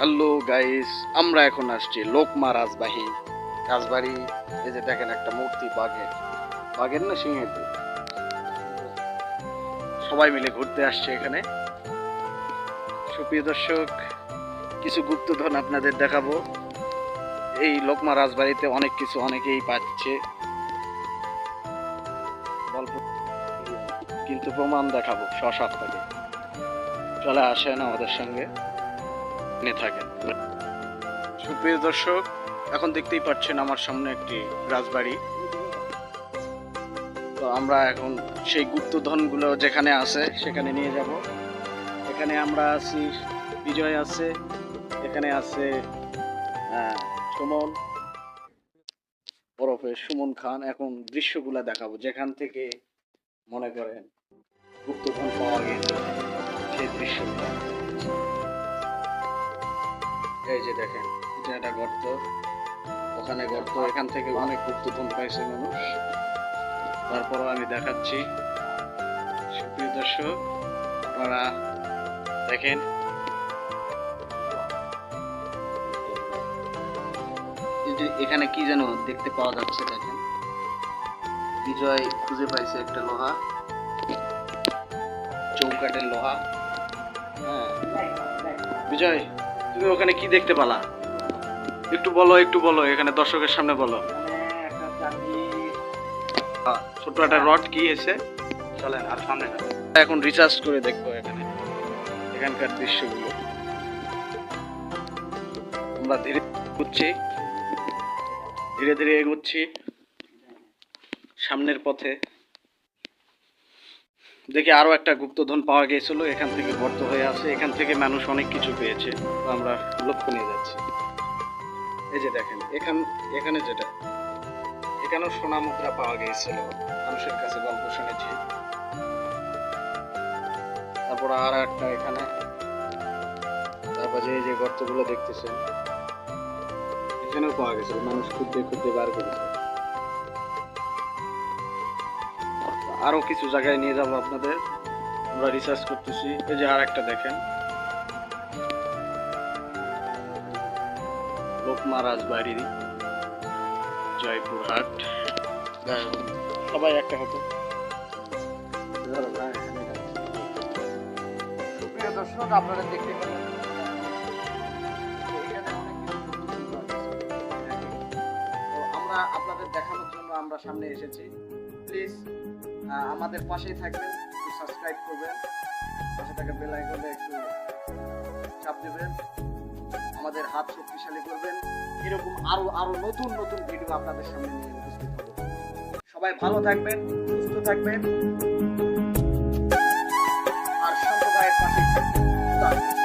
Hello guys, আমরা এখন আসছি লোকমা রাজবাড়ি। এই যে দেখেন একটা মূর্তি বাঘের না সিংহের, সবাই মিলে ঘুরতে আসছে এখানে। সুপ্রিয় দর্শক, কিছু গুপ্তধন আপনাদের দেখাবো। এই লোকমা রাজবাড়িতে অনেক কিছু অনেকেই পাচ্ছে, গল্প কিন্তু প্রমাণ দেখাবো সশাস্ত্রে। চলে আসেন আমাদের সঙ্গে, নিয়ে থাকেন। সুপ্রিয় দর্শক, এখন দেখতেই পাচ্ছেন আমার সামনে একটি রাজবাড়ি। তো আমরা এখন সেই গুপ্তধনগুলো যেখানে আছে সেখানে নিয়ে যাব। এখানে আমরা আছি, বিজয় আছে, এখানে আছে সুমন ওরফে সুমন খান। এখন দৃশ্যগুলা দেখাবো যেখান থেকে মনে করেন গুপ্তধন পাওয়া গেছে, সেই দৃশ্যগুলো। এই যে দেখেন, এটা একটা গর্ত, ওখানে গর্ত, এখান থেকে অনেক গুপ্তধন পাইছে মানুষ। তারপরও আমি দেখাচ্ছি। সুপ্রিয় দর্শক, আপনারা দেখেন, এখানে কি যেন দেখতে পাওয়া যাচ্ছে। দেখেন, বিজয় খুঁজে পাইছে একটা লোহা, চৌকাঠের লোহা। হ্যাঁ বিজয়, তুমি ওখানে কি দেখতে পেলা? একটু বলো, এখানে দর্শকের সামনে বলো। ছোট একটা রড কি এসে, চলেন আর সামনে এখন রিসার্চ করে দেখবো এখানকার দৃশ্যগুলো। আমরা ধীরে ধীরে এগোচ্ছি সামনের পথে। দেখি আরো একটা গুপ্তধন পাওয়া গিয়েছিল, এখান থেকে গর্ত হয়ে আছে, এখান থেকে মানুষ অনেক কিছু পেয়েছে। তো আমরা লক্ষ্য নিয়ে যাচ্ছি। এই যে দেখেন, এখানে যেটা, এখানেও সোনা মুদ্রা পাওয়া গিয়েছিল, মানুষের কাছে গল্প শুনেছি। তারপর আর একটা এখানে, তারপর যে গর্তগুলো দেখতেছেন, এখানেও পাওয়া গেছিল, মানুষ খুঁজতে বার করেছে। আরো কিছু জায়গায় নিয়ে যাবো আপনাদের, আমরা রিসার্চ করতেছি। এই যে আর একটা দেখেন, লোকমা রাজবাড়ি, জয়পুরহাট। সবাই একটা হতো। সুপ্রিয় দর্শক, আপনারা দেখতে পেলেন আমরা আপনাদের দেখানোর জন্য আমরা সামনে এসেছি। প্লিজ আমাদের পাশেই থাকবেন, একটু সাবস্ক্রাইব করবেন, পাশে থাকা বেল আইকনে একটু চাপ দেবেন, আমাদের হাত শক্তিশালী করবেন। এরকম আরো নতুন ভিডিও আপনাদের সামনে নিয়ে উপস্থিত হব। সবাই ভালো থাকবেন, সুস্থ থাকবেন, আর সম্প্রদায়ের পাশে থাকবেন।